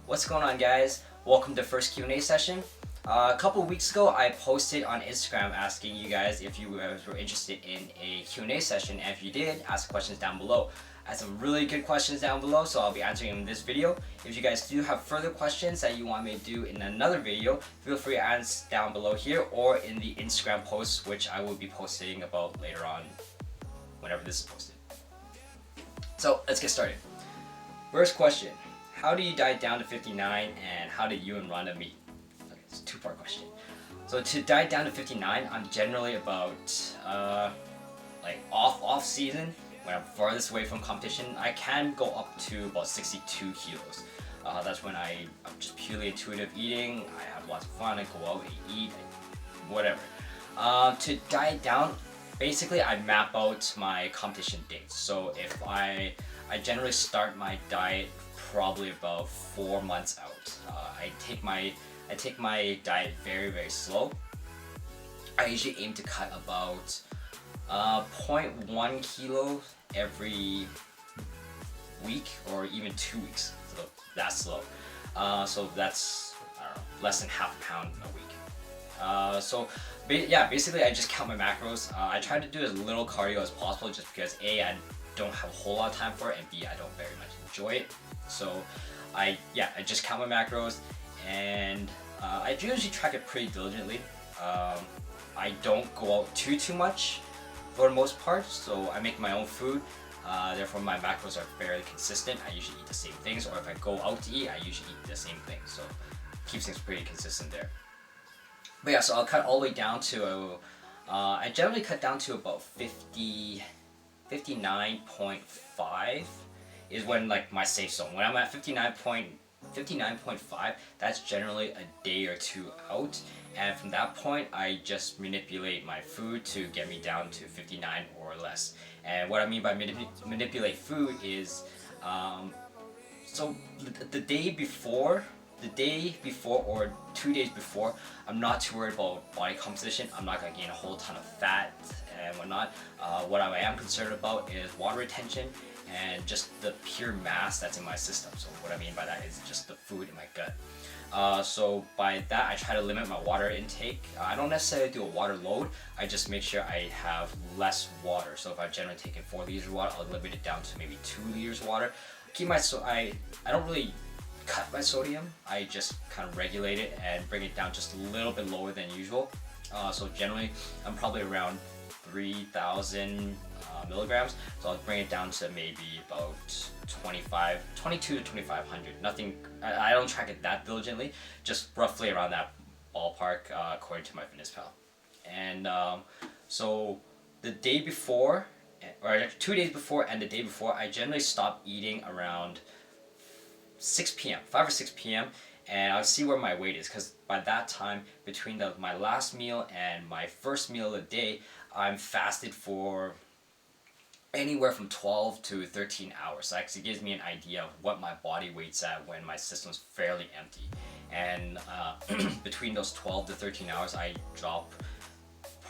What's going on, guys? Welcome to first Q&A session. A couple weeks ago, I posted on Instagram asking you guys if you guys were interested in a Q&A session, and if you did, ask questions down below. I had some really good questions down below, so I'll be answering them in this video. If you guys do have further questions that you want me to do in another video, feel free to ask down below here or in the Instagram post, which I will be posting about later on, whenever this is posted. So let's get started. First question: how do you diet down to 59, and how did you and Rhonda meet? Okay, it's a two-part question. So to diet down to 59, I'm generally about like off season, when I'm farthest away from competition. I can go up to about 62 kilos. That's when I'm just purely intuitive eating. I have lots of fun. I go out and eat, whatever. To diet down, basically I map out my competition dates. So if I generally start my diet probably about 4 months out. I take my diet very slow. I usually aim to cut about 0.1 kilo every week or even 2 weeks. So that's slow. So that's, I don't know, less than half a pound a week. Yeah, basically I just count my macros. I try to do as little cardio as possible, just because A, I don't have a whole lot of time for it, and B, I don't very much enjoy it. So I just count my macros, and I usually track it pretty diligently. I don't go out too much for the most part, so I make my own food. Therefore my macros are fairly consistent. I usually eat the same things, or if I go out to eat, I usually eat the same things, so it keeps things pretty consistent there. But yeah, so I'll cut all the way down to, I generally cut down to about 59.5 is when like my safe zone. When I'm at 59.5, that's generally a day or two out, and from that point I just manipulate my food to get me down to 59 or less. And what I mean by manipulate food is, so the day before or 2 days before, I'm not too worried about body composition. I'm not going to gain a whole ton of fat and whatnot. What I am concerned about is water retention and just the pure mass that's in my system. So what I mean by that is just the food in my gut. So by that, I try to limit my water intake. I don't necessarily do a water load. I just make sure I have less water. So if I've generally taken 4 liters of water, I'll limit it down to maybe 2 liters of water. I don't really cut my sodium. I just kind of regulate it and bring it down just a little bit lower than usual. So generally, I'm probably around 3,000 milligrams. So I'll bring it down to maybe about 22 to 2,500. Nothing. I don't track it that diligently. Just roughly around that ballpark, according to MyFitnessPal. And so the day before, or 2 days before, and the day before, I generally stop eating around 6 p.m., 5 or 6 p.m. and I'll see where my weight is, because by that time, between my last meal and my first meal of the day, I'm fasted for anywhere from 12 to 13 hours. So actually gives me an idea of what my body weight's at when my system's fairly empty. And between those 12 to 13 hours, I drop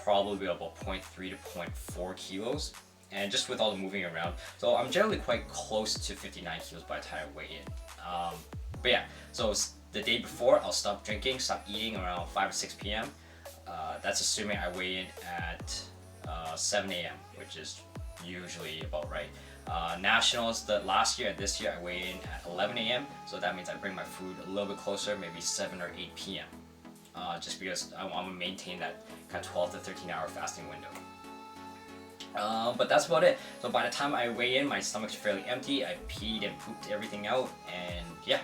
probably about 0.3 to 0.4 kilos. And just with all the moving around, so I'm generally quite close to 59 kilos by the time I weigh in. But yeah, so the day before, I'll stop drinking, stop eating around 5 or 6 p.m. That's assuming I weigh in at 7 a.m., which is usually about right. Nationals, the last year and this year, I weigh in at 11 a.m. So that means I bring my food a little bit closer, maybe 7 or 8 p.m. Just because I want to maintain that kind of 12 to 13 hour fasting window. But that's about it. So by the time I weigh in, my stomach's fairly empty. I peed and pooped everything out, and yeah.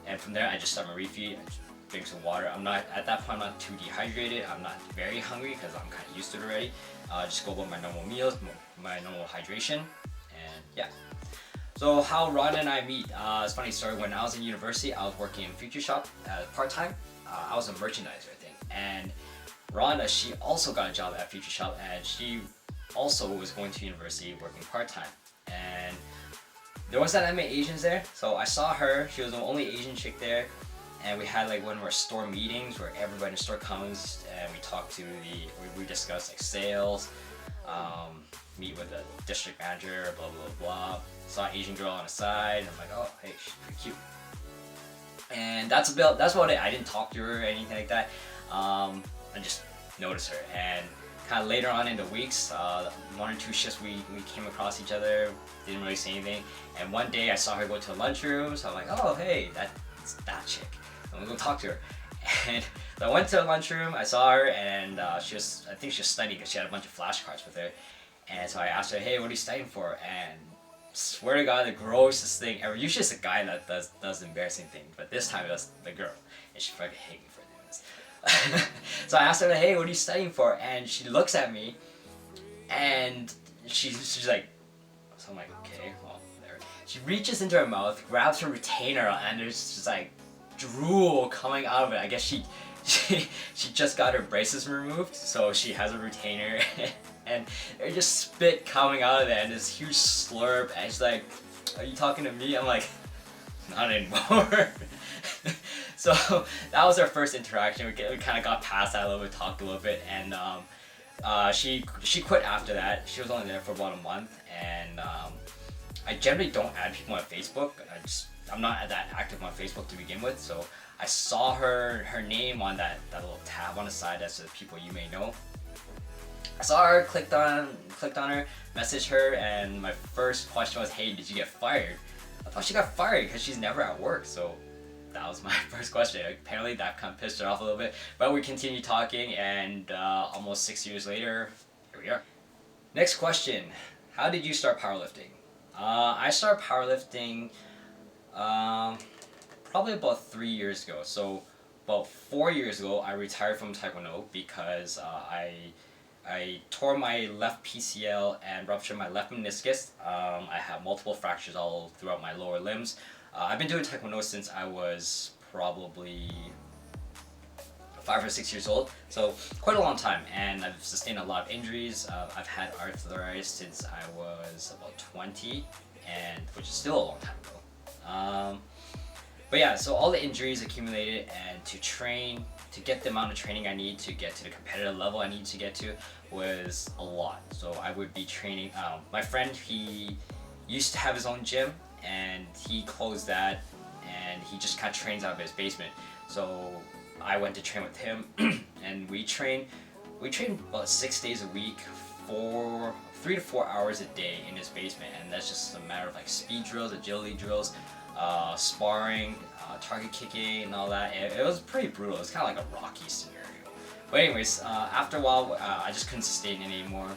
And from there, I just start my refeed. I just drink some water. At that point, I'm not too dehydrated. I'm not very hungry because I'm kind of used to it already. Just go about my normal meals, my normal hydration, and yeah. So how Rhonda and I meet, it's a funny story. When I was in university, I was working in Future Shop part-time. I was a merchandiser, I think, and Rhonda, she also got a job at Future Shop, and she also was going to university working part-time. And there wasn't that many Asians there, so I saw her. She was the only Asian chick there, and we had like one of our store meetings where everybody in the store comes and we talk to we discuss like sales, meet with the district manager, blah blah blah. Saw an Asian girl on the side, and I'm like, oh hey, she's pretty cute. And that's about it. I didn't talk to her or anything like that. I just noticed her, and kind of later on in the weeks, 1 or 2 shifts we came across each other, didn't really say anything, and one day I saw her go to the lunchroom, so I'm like, oh hey, that's that chick, I'm gonna go talk to her. And so I went to the lunchroom, I saw her, and I think she was studying because she had a bunch of flashcards with her, and so I asked her, hey, what are you studying for? And swear to God, the grossest thing ever. Usually it's a guy that does embarrassing things, but this time it was the girl, and she fucking hated me for doing this. So I asked her, hey, what are you studying for? And she looks at me, and she's like, so I'm like, okay, well, there. She reaches into her mouth, grabs her retainer, and there's just like drool coming out of it. I guess she just got her braces removed, so she has a retainer, and there's just spit coming out of it, and this huge slurp, and she's like, are you talking to me? I'm like, not anymore. So that was our first interaction. We kind of got past that a little bit, talked a little bit, and she quit after that. She was only there for about a month, and I generally don't add people on Facebook. I'm not that active on Facebook to begin with, so I saw her name on that little tab on the side that says people you may know. I saw her, clicked on her, messaged her, and my first question was, hey, did you get fired? I thought she got fired because she's never at work, so that was my first question. Apparently that kind of pissed her off a little bit, but we continued talking, and almost 6 years later, here we are. Next question, how did you start powerlifting? I started powerlifting probably about 3 years ago. So about 4 years ago, I retired from Taekwondo because I tore my left PCL and ruptured my left meniscus. I have multiple fractures all throughout my lower limbs. I've been doing Taekwondo since I was probably 5 or 6 years old, so quite a long time, and I've sustained a lot of injuries. I've had arthritis since I was about 20, and which is still a long time ago. But yeah, so all the injuries accumulated, and to train, to get the amount of training I need to get to the competitive level I need to get to was a lot. So I would be training, my friend, he used to have his own gym, and he closed that, and he just kind of trains out of his basement. So I went to train with him, and we trained about 6 days a week, 3 to 4 hours a day in his basement, and that's just a matter of like speed drills, agility drills, sparring, target kicking, and all that. It was pretty brutal. It was kind of like a Rocky scenario. But anyways, after a while, I just couldn't sustain it anymore.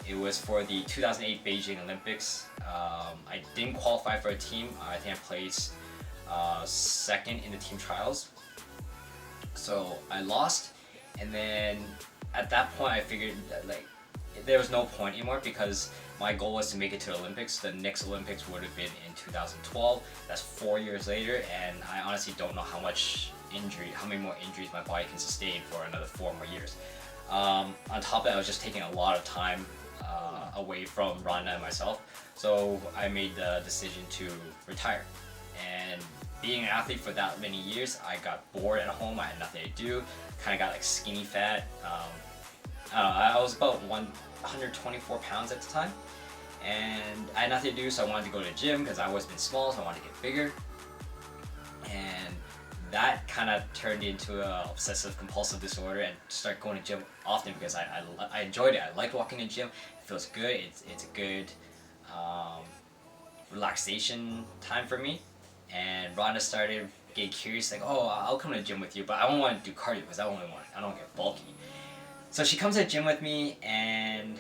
It was for the 2008 Beijing Olympics. I didn't qualify for a team. I think I placed second in the team trials. So I lost, and then at that point I figured that like there was no point anymore because my goal was to make it to the Olympics. The next Olympics would have been in 2012. That's 4 years later, and I honestly don't know how many more injuries my body can sustain for another 4 more years. On top of that, I was just taking a lot of time away from Rhonda and myself, so I made the decision to retire. And being an athlete for that many years, I got bored at home. I had nothing to do. Kind of got like skinny fat. I was about 124 pounds at the time, and I had nothing to do, so I wanted to go to the gym because I've always been small, so I wanted to get bigger. And that kind of turned into an obsessive compulsive disorder, and start going to gym often because I enjoyed it. I liked walking to the gym. It feels good. It's a good relaxation time for me. And Rhonda started getting curious, like, oh, I'll come to the gym with you, but I don't want to do cardio because I don't get bulky. So she comes to the gym with me, and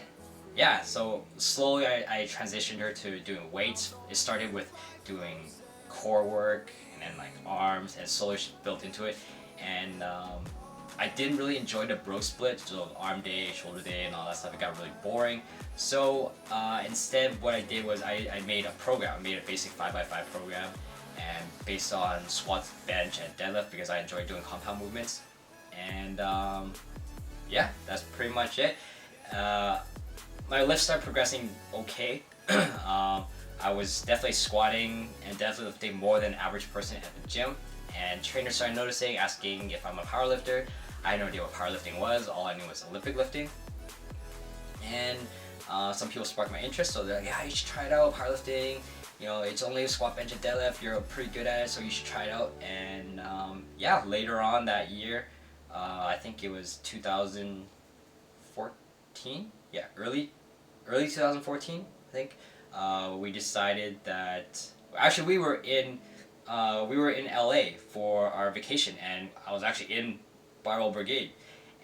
yeah, so slowly I transitioned her to doing weights. It started with doing core work, and then like arms, and slowly she built into it. And I didn't really enjoy the bro split, so arm day, shoulder day, and all that stuff. It got really boring. So instead, what I did was I made a program. I made a basic 5x5 program, and based on squats, bench, and deadlift because I enjoy doing compound movements. And yeah, that's pretty much it. My lifts started progressing okay. I was definitely squatting and deadlifting more than average person at the gym, and trainers started noticing, asking if I'm a powerlifter. I had no idea what powerlifting was. All I knew was Olympic lifting. And some people sparked my interest, so they're like, yeah, you should try it out, powerlifting. You know, it's only a squat, bench, and deadlift. You're pretty good at it, so you should try it out. And yeah, later on that year, I think it was 2014. Yeah, early 2014, I think. We decided that actually we were in LA for our vacation, and I was actually in Barbell Brigade,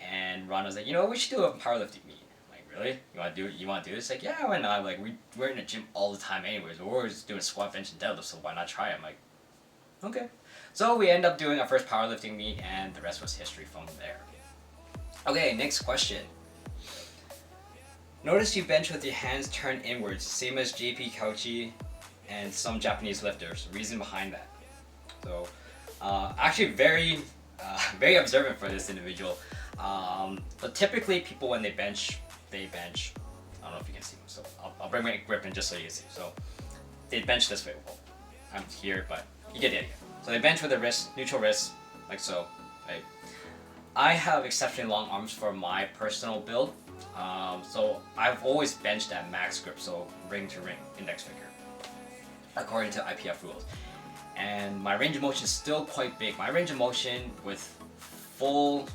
and Ron was like, you know, we should do a powerlifting meet. I'm like, really? You want to do this? Like, yeah, why not? Like, we're in the gym all the time anyways, but we're just doing squat, bench, and deadlift, so why not try it? I'm like, okay. So we end up doing our first powerlifting meet, and the rest was history from there. Okay, next question. Notice you bench with your hands turned inwards, same as JP Cauchy and some Japanese lifters. Reason behind that? So, actually very observant for this individual. But typically people when they bench. I don't know if you can see them, so I'll bring my grip in just so you can see. So they bench this way. Well, I'm here, but you get the idea. So they bench with their wrist, neutral wrist, like so, right? I have exceptionally long arms for my personal build. So I've always benched at max grip, so ring to ring, index finger, according to IPF rules. And my range of motion is still quite big. My range of motion with full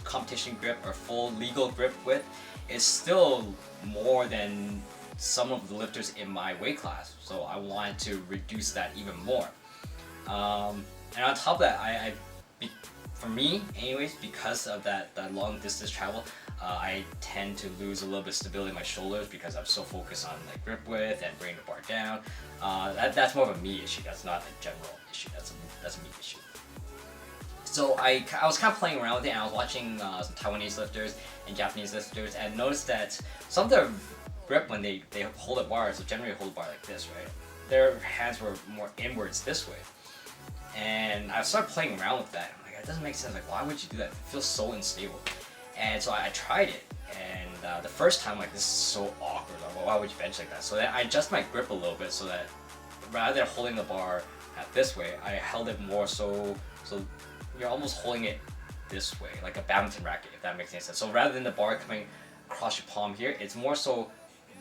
competition grip or full legal grip width is still more than some of the lifters in my weight class. So I wanted to reduce that even more. And on top of that, for me, anyways, because of that long distance travel, I tend to lose a little bit of stability in my shoulders because I'm so focused on like grip width and bringing the bar down. That's more of a me issue. That's not a general issue. That's a me issue. So I was kind of playing around with it, and I was watching some Taiwanese lifters and Japanese lifters, and noticed that some of their grip when they hold a bar, so generally hold a bar like this, right? Their hands were more inwards this way, and I started playing around with that. I'm like, it doesn't make sense. Like, why would you do that? It feels so unstable. And so I tried it, and the first time, like, this is so awkward. Like, well, why would you bench like that? So then I adjust my grip a little bit so that rather than holding the bar at this way, I held it more so you're almost holding it this way, like a badminton racket, if that makes any sense. So rather than the bar coming across your palm here, it's more so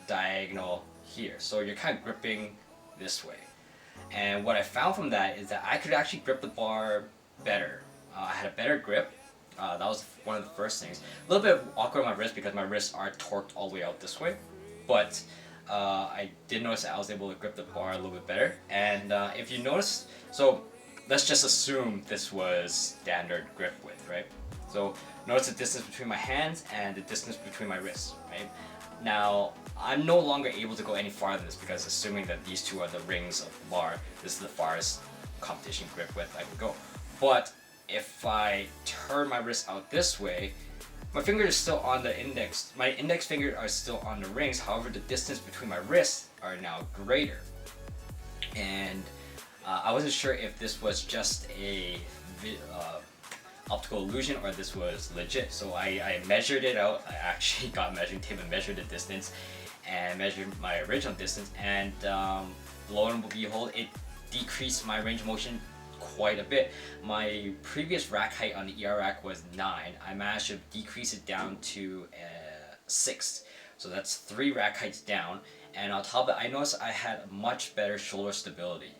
diagonal here. So you're kind of gripping this way. And what I found from that is that I could actually grip the bar better. I had a better grip. That was one of the first things. A little bit awkward on my wrist because my wrists are torqued all the way out this way. But I did notice that I was able to grip the bar a little bit better. And if you notice, so let's just assume this was standard grip width, right? So notice the distance between my hands and the distance between my wrists, right? Now, I'm no longer able to go any farther than this because assuming that these two are the rings of the bar, this is the farthest competition grip width I can go. But if I turn my wrist out this way, my finger is still on the index. My index finger are still on the rings. However, the distance between my wrists are now greater. And I wasn't sure if this was just a optical illusion or this was legit. So I measured it out. I actually got measuring tape and measured the distance and measured my original distance. And lo and behold, it decreased my range of motion quite a bit. My previous rack height on the ER rack was 9. I managed to decrease it down to 6. So that's 3 rack heights down. And on top of that, I noticed I had much better shoulder stability.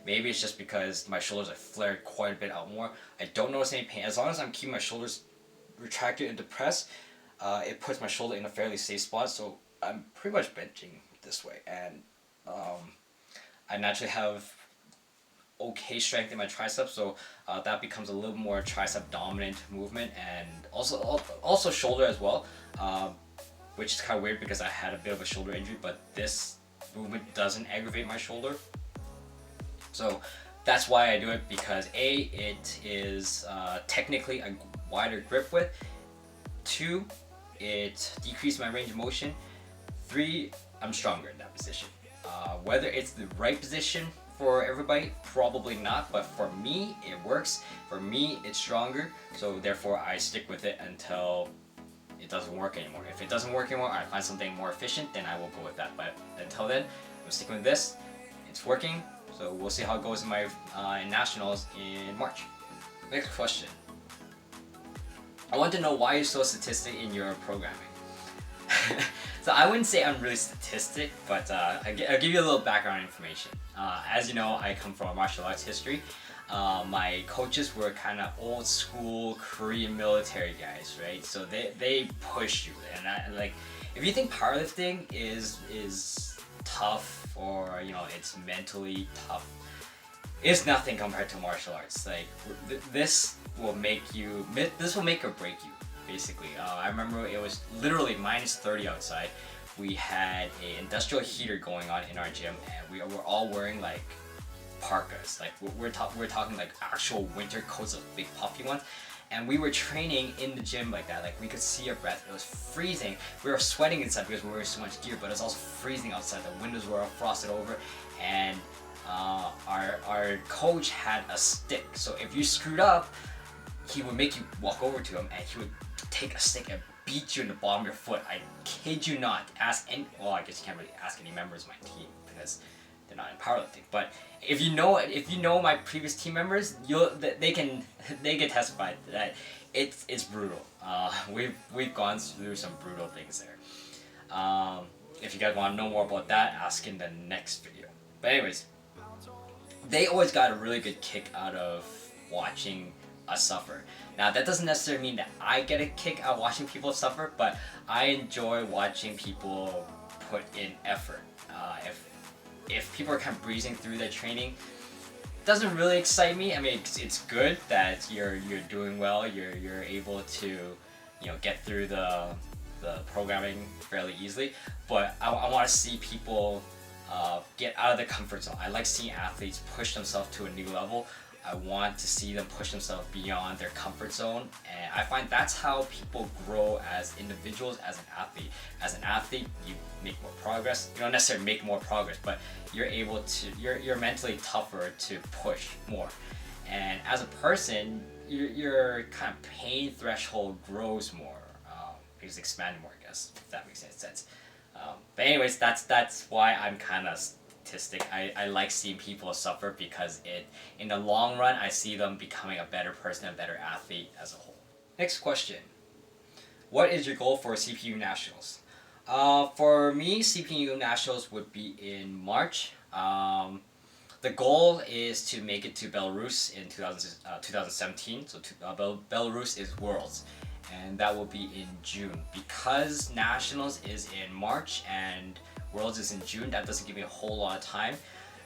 Maybe it's just because my shoulders are flared quite a bit out more. I don't notice any pain. As long as I'm keeping my shoulders retracted and depressed, it puts my shoulder in a fairly safe spot. So I'm pretty much benching this way. And I naturally have okay strength in my triceps, so that becomes a little more tricep dominant movement, and also shoulder as well, which is kind of weird because I had a bit of a shoulder injury, but this movement doesn't aggravate my shoulder. So that's why I do it, because A, it is technically a wider grip width. 2, it decreased my range of motion. 3, I'm stronger in that position. Whether it's the right position for everybody, probably not, but for me it works. For me it's stronger, so therefore I stick with it until it doesn't work anymore. If it doesn't work anymore, I find something more efficient, then I will go with that. But until then, I'm sticking with this. It's working, so we'll see how it goes in my nationals in March. Next question. I want to know why you saw statistic in your programming. So I wouldn't say I'm really statistic, but I'll give you a little background information. As you know, I come from a martial arts history. My coaches were kind of old school Korean military guys, right? So they push you, and like if you think powerlifting is tough, or it's mentally tough, it's nothing compared to martial arts. Like this will make or break you, basically. I remember it was literally -30 outside. We had an industrial heater going on in our gym, and we were all wearing like parkas. Like we're talking like actual winter coats, of big puffy ones. And we were training in the gym like that. Like we could see our breath. It was freezing. We were sweating inside because we were wearing so much gear, but it was also freezing outside. The windows were all frosted over, and our coach had a stick. So if you screwed up, he would make you walk over to him, and he would take a stick and beat you in the bottom of your foot. I kid you not. Well, I guess you can't really ask any members of my team because they're not in powerlifting. But if you know my previous team members, they can testify that it's brutal. We've gone through some brutal things there. If you guys want to know more about that, ask in the next video. But anyways, they always got a really good kick out of watching us suffer. Now that doesn't necessarily mean that I get a kick out of watching people suffer, but I enjoy watching people put in effort. If people are kind of breezing through their training, it doesn't really excite me. I mean, it's good that you're doing well. You're able to get through the programming fairly easily. But I want to see people get out of their comfort zone. I like seeing athletes push themselves to a new level. I want to see them push themselves beyond their comfort zone, and I find that's how people grow as individuals, as an athlete. As an athlete, you make more progress. You don't necessarily make more progress, but you're mentally tougher to push more. And as a person, your kind of pain threshold grows more. It's expanded more, I guess, if that makes any sense. But anyways, that's why I'm kind of statistic. I like seeing people suffer because in the long run, I see them becoming a better person, a better athlete as a whole. Next question. What is your goal for CPU Nationals? For me, CPU Nationals would be in March. The goal is to make it to Belarus in 2017. So Belarus is Worlds, and that will be in June. Because Nationals is in March and Worlds is in June, that doesn't give me a whole lot of time.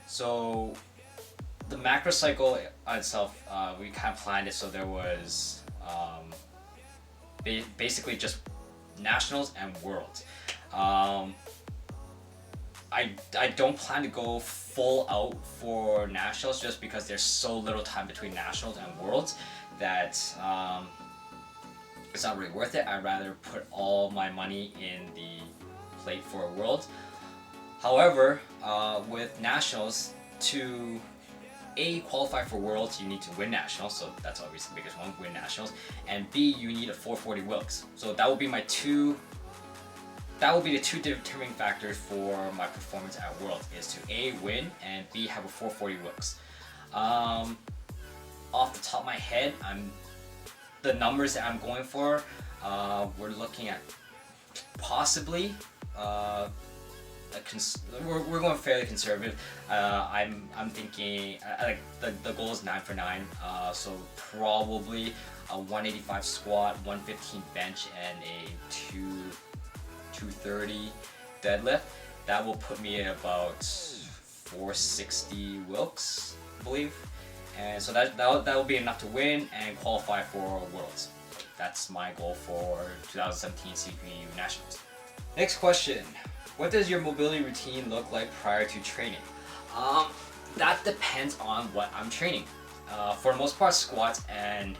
So the macro cycle itself, we kind of planned it so there was basically just Nationals and Worlds. I don't plan to go full out for Nationals just because there's so little time between Nationals and Worlds that it's not really worth it. I'd rather put all my money in the plate for Worlds. However, with Nationals, to A, qualify for Worlds, you need to win Nationals, so that's obviously the biggest one, win Nationals, and B, you need a 440 Wilks. So that will be the two determining factors for my performance at Worlds, is to A, win, and B, have a 440 Wilks. Off the top of my head, the numbers that I'm going for, we're looking at possibly we're going fairly conservative. I'm thinking like the goal is 9 for 9. So probably a 185 squat, 115 bench, and a 230 deadlift. That will put me at about 460 Wilks, I believe. And so that will be enough to win and qualify for Worlds. That's my goal for 2017 CPU Nationals. Next question. What does your mobility routine look like prior to training? That depends on what I'm training. For the most part, squats and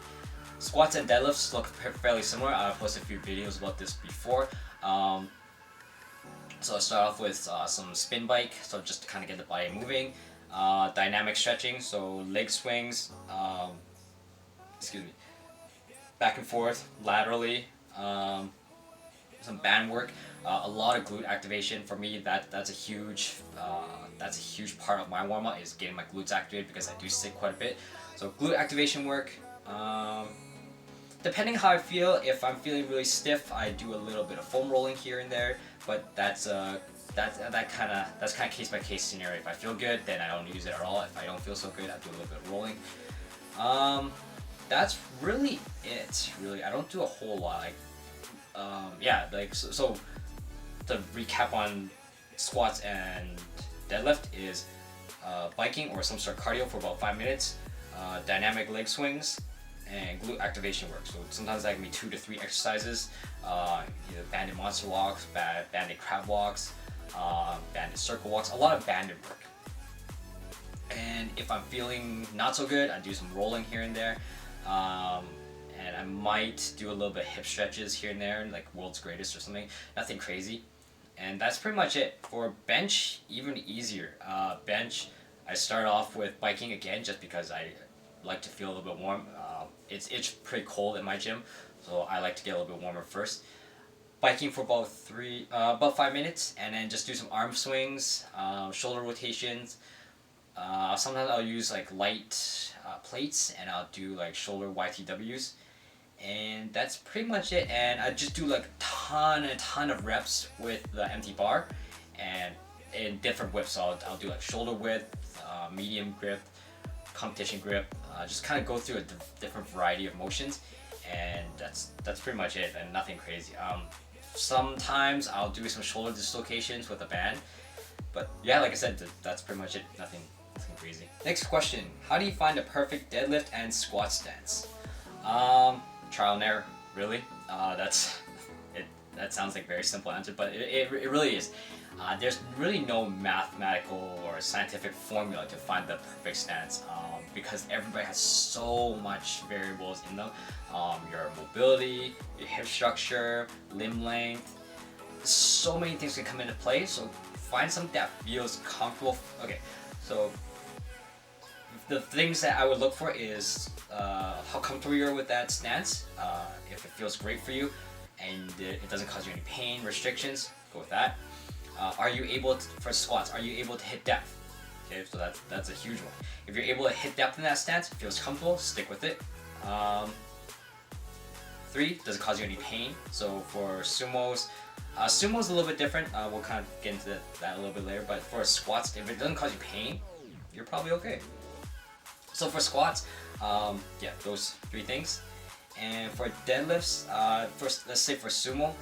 deadlifts look fairly similar. I've posted a few videos about this before. So I'll start off with some spin bike, so just to kind of get the body moving. Dynamic stretching, so leg swings, back and forth, laterally, some band work, a lot of glute activation. For me, that's a huge part of my warm up, is getting my glutes activated because I do sit quite a bit. So glute activation work, depending how I feel, if I'm feeling really stiff, I do a little bit of foam rolling here and there, but that's kind of case by case scenario. If I feel good, then I don't use it at all. If I don't feel so good, I do a little bit of rolling. That's really it. Really, I don't do a whole lot. Like, yeah, like so to recap on squats and deadlift is biking or some sort of cardio for about 5 minutes, dynamic leg swings, and glute activation work. So sometimes that can be 2 to 3 exercises, either banded monster walks, banded crab walks, banded circle walks, a lot of banded work. And if I'm feeling not so good, I do some rolling here and there. And I might do a little bit of hip stretches here and there, like world's greatest or something. Nothing crazy. And that's pretty much it. For bench, even easier. Bench, I start off with biking again just because I like to feel a little bit warm. It's pretty cold in my gym, so I like to get a little bit warmer first. Biking for about 5 minutes, and then just do some arm swings, shoulder rotations. Sometimes I'll use like light plates, and I'll do like shoulder YTWs, and that's pretty much it. And I just do like a ton of reps with the empty bar, and in different whips. So I'll do like shoulder width, medium grip, competition grip. Just kind of go through a different variety of motions, and that's pretty much it, and nothing crazy. Sometimes I'll do some shoulder dislocations with a band, but yeah, like I said, that's pretty much it. Nothing crazy. Next question: how do you find a perfect deadlift and squat stance? Trial and error, really. That's it. That sounds like a very simple answer, but it really is. There's really no mathematical or scientific formula to find the perfect stance, because everybody has so much variables in them. Your mobility, your hip structure, limb length. So many things can come into play. So find something that feels comfortable. Okay, so the things that I would look for is how comfortable you are with that stance. If it feels great for you and it doesn't cause you any pain, restrictions, go with that. Are you able to, for squats, are you able to hit depth? Okay, so that's a huge one. If you're able to hit depth in that stance, it feels comfortable, stick with it. 3, does it cause you any pain? So for sumos, sumo's a little bit different. We'll kind of get into that a little bit later. But for squats, if it doesn't cause you pain, you're probably okay. So for squats, yeah, those 3 things. And for deadlifts, let's say for sumo,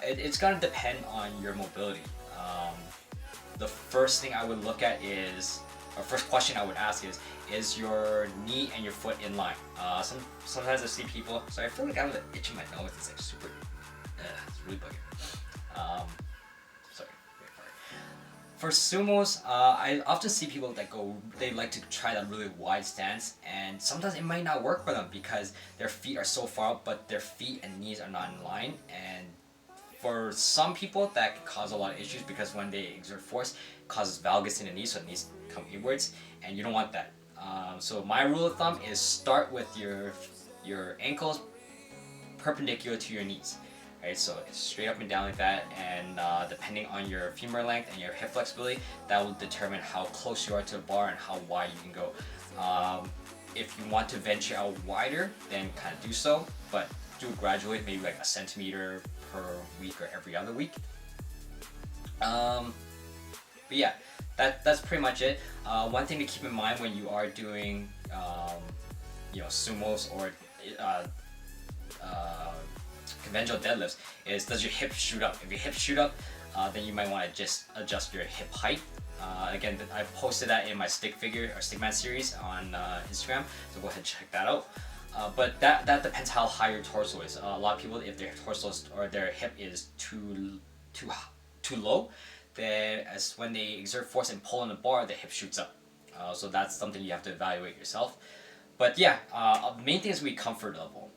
it's gonna depend on your mobility. The first thing I would look at is, or first question I would ask is your knee and your foot in line? Sometimes I see people, sorry, I feel like I have an itch in my nose. It's like super, it's really bugging. Sorry, wait for it. For sumos, I often see people that they like to try that really wide stance, and sometimes it might not work for them because their feet are so far up, but their feet and knees are not in line. And for some people, that can cause a lot of issues because when they exert force, it causes valgus in the knees, so the knees come inwards, and you don't want that. So my rule of thumb is start with your ankles perpendicular to your knees. Right, so it's straight up and down like that, and depending on your femur length and your hip flexibility, that will determine how close you are to the bar and how wide you can go. If you want to venture out wider, then kind of do so, but do it gradually, maybe like a centimeter per week or every other week. But yeah, that's pretty much it. One thing to keep in mind when you are doing sumos or conventional deadlifts is, does your hip shoot up? If your hips shoot up, then you might want to just adjust your hip height. Again, I posted that in my stick figure or stickman series on Instagram, so go ahead and check that out. But that depends how high your torso is. A lot of people, if their torso or their hip is too low, then as when they exert force and pull on the bar, the hip shoots up. So that's something you have to evaluate yourself. But yeah, the main thing is to be comfort level.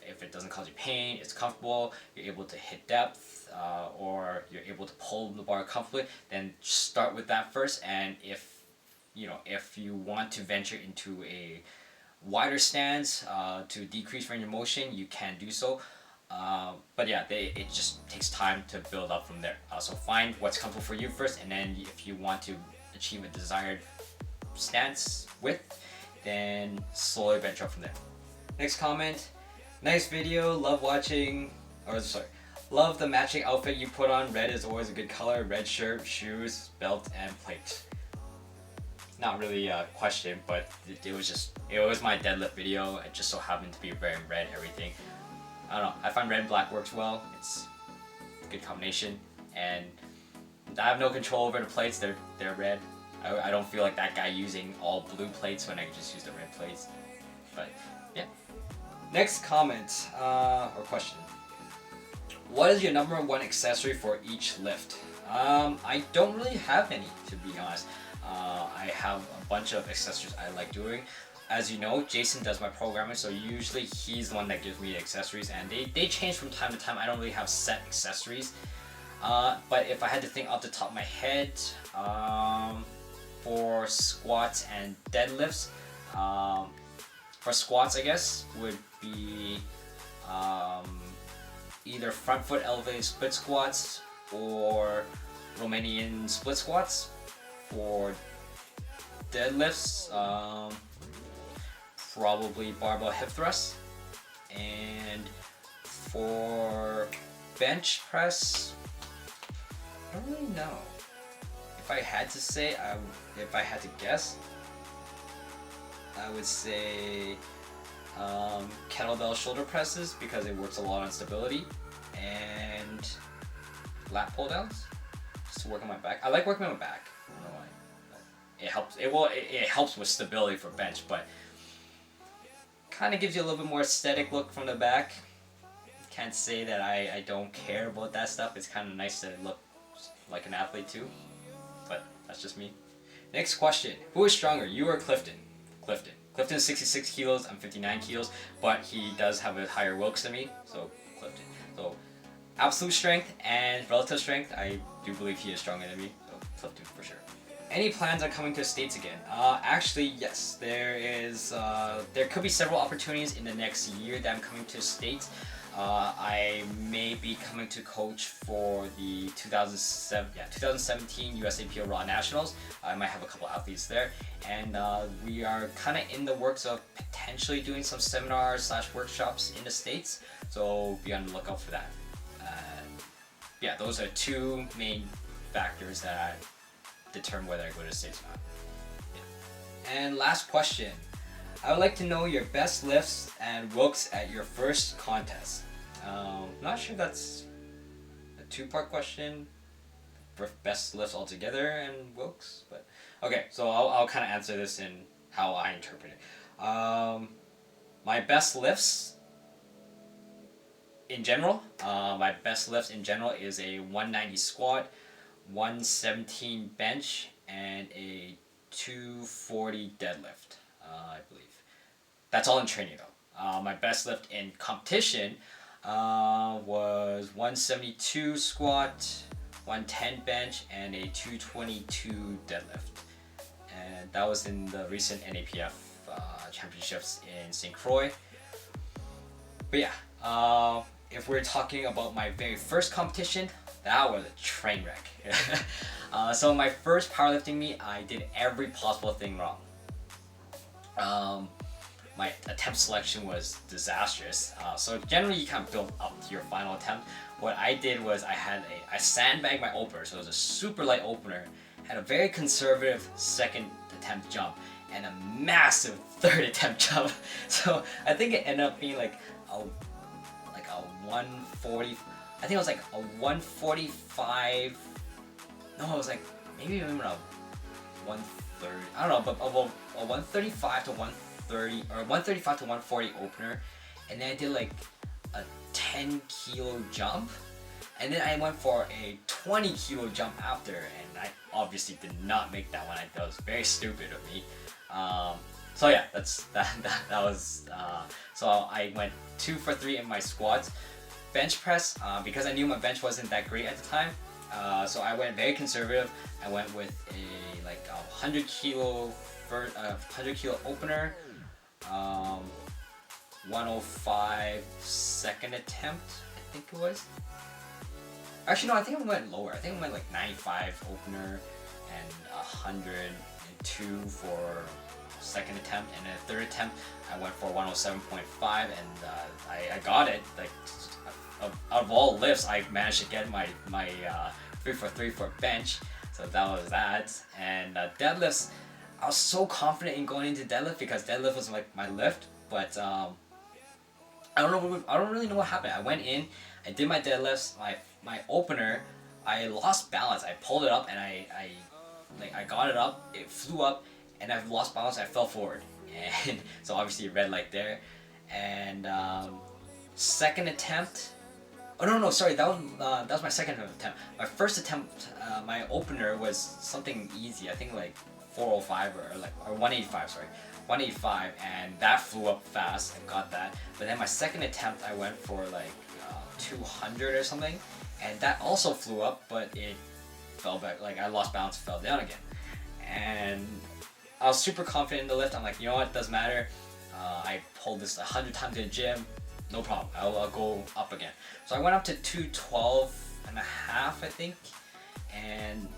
If it doesn't cause you pain, it's comfortable, you're able to hit depth, or you're able to pull the bar comfortably, then start with that first. And if you want to venture into a wider stance to decrease range of motion, you can do so. But yeah, it just takes time to build up from there. So find what's comfortable for you first, and then if you want to achieve a desired stance width, then slowly venture up from there. Next comment: Nice video. Love watching. Or sorry. Love the matching outfit you put on. Red is always a good color. Red shirt, shoes, belt, and plate. Not really a question, but it was my deadlift video. It just so happened to be wearing red everything. I don't know. I find red and black works well. It's a good combination, and I have no control over the plates. They're red. I don't feel like that guy using all blue plates when I can just use the red plates. But yeah. Next comment or question. What is your number one accessory for each lift? I don't really have any, to be honest. I have a bunch of accessories I like doing. As you know, Jason does my programming, so usually he's the one that gives me the accessories, and they change from time to time. I don't really have set accessories. But if I had to think off the top of my head, for squats and deadlifts, for squats I guess would be either front foot elevated split squats or Romanian split squats. For deadlifts, probably barbell hip thrusts. And for bench press, I don't really know. If I had to say, if I had to guess, I would say kettlebell shoulder presses because it works a lot on stability, and lat pull downs just to work on my back. I like working on my back. I don't know why. It helps. It helps with stability for bench, but kind of gives you a little bit more aesthetic look from the back. Can't say that I don't care about that stuff. It's kind of nice to look like an athlete too, but that's just me. Next question: who is stronger, you or Clifton? Clifton. Clifton's 66 kilos, I'm 59 kilos, but he does have a higher Wilks than me, so Clifton. So absolute strength and relative strength, I do believe he is stronger than me, so Clifton for sure. Any plans on coming to the States again? Actually, yes. There could be several opportunities in the next year that I'm coming to the States. I may be coming to coach for the 2017 USAPL Raw Nationals. I might have a couple athletes there, and we are kind of in the works of potentially doing some seminars / workshops in the States. So be on the lookout for that. Yeah, those are two main factors that determine whether I go to the States or not. Yeah. And last question. I would like to know your best lifts and Wilks at your first contest. Not sure that's a two-part question. Best lifts altogether and Wilks, but okay. So I'll kind of answer this in how I interpret it. My best lifts in general. My best lifts in general is a 190 squat, 117 bench, and a 240 deadlift. I believe. That's all in training though. My best lift in competition was 172 squat, 110 bench, and a 222 deadlift. And that was in the recent NAPF championships in St. Croix. But yeah, if we're talking about my very first competition, that was a train wreck. So my first powerlifting meet, I did every possible thing wrong. My attempt selection was disastrous. So generally you can't build up to your final attempt. What I did was I sandbagged my opener, so it was a super light opener, had a very conservative second attempt jump, and a massive third attempt jump. So I think it ended up being like a 140. I think it was like a 145. No, it was like maybe even a 130. I don't know, but about a 135 to 130 or 135 to 140 opener, and then I did like a 10 kilo jump, and then I went for a 20 kilo jump after, and I obviously did not make that one. That was very stupid of me. So yeah, that was. So I went 2 for 3 in my squats. Bench press, because I knew my bench wasn't that great at the time, so I went very conservative. I went with a 100 kilo opener, 105 second attempt, I think it was. Actually no, I think I went lower. I think I went like 95 opener and 100 and 2 for second attempt, and then third attempt I went for 107.5, and I got it. Like out of all lifts, I managed to get my 3 for 3 for bench, so that was that. And deadlifts, I was so confident in going into deadlift because deadlift was like my lift, but I don't really know what happened. I went in, I did my deadlifts, my opener, I lost balance. I pulled it up and I got it up, it flew up, and I lost balance. I fell forward, and so obviously red light there. And second attempt. Oh no, sorry, that was my second attempt. My first attempt, my opener was something easy. I think like 405 or 185, sorry, 185, and that flew up fast. I got that. But then my second attempt, I went for like 200 or something, and that also flew up, but it fell back. Like I lost balance, fell down again, and I was super confident in the lift. I'm like, you know what, doesn't matter. I pulled this 100 times in the gym, no problem. I'll go up again. So I went up to 212 and a half, I think, and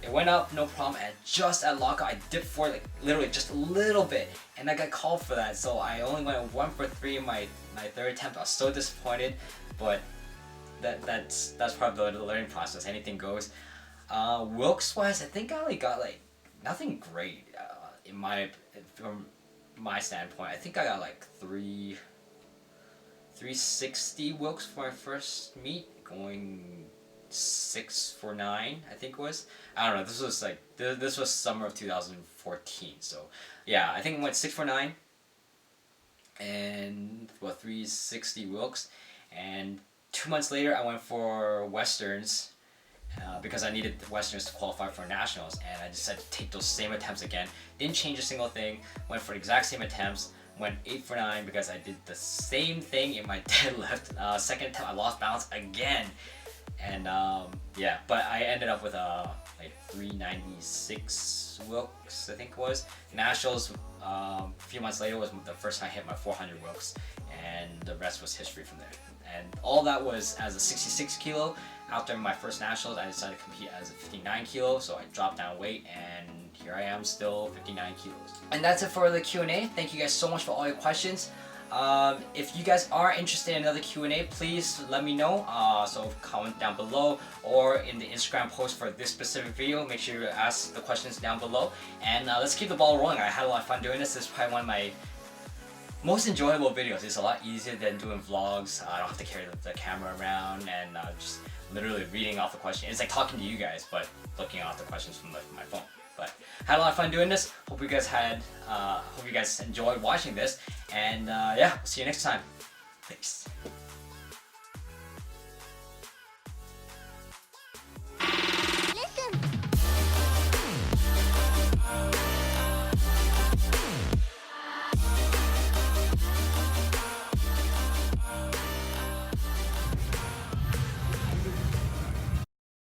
it went up, no problem. And just at lockout, I dipped forward, like literally just a little bit, and I got called for that. So I only went 1 for 3 in my third attempt. I was so disappointed, but that's part of the learning process. Anything goes. Wilks wise, I think I only got like nothing great from my standpoint. I think I got like 360 Wilks for my first meet, going 6 for 9, I think it was. I don't know. This was like this was summer of 2014. So yeah, I think I went 6 for 9, and 360 Wilks. And 2 months later, I went for Westerns. Because I needed the Westerns to qualify for nationals, and I decided to take those same attempts again. Didn't change a single thing. Went for the exact same attempts. Went 8 for 9 because I did the same thing in my deadlift. Second attempt, I lost balance again, and yeah. But I ended up with like 396 Wilks, I think it was. Nationals a few months later was the first time I hit my 400 Wilks, and the rest was history from there. And all that was as a 66 kilo. After my first nationals, I decided to compete as a 59 kilo, so I dropped down weight, and here I am still 59 kilos. And that's it for the Q&A. Thank you guys so much for all your questions. If you guys are interested in another Q&A, please let me know. So comment down below, or in the Instagram post for this specific video. Make sure to ask the questions down below. And let's keep the ball rolling. I had a lot of fun doing this. This is probably one of my most enjoyable videos. It's a lot easier than doing vlogs. I don't have to carry the camera around and just literally reading off the question. It's like talking to you guys, but looking off the questions from my phone. But had a lot of fun doing this. Hope you guys enjoyed watching this, and yeah, we'll see you next time. Thanks.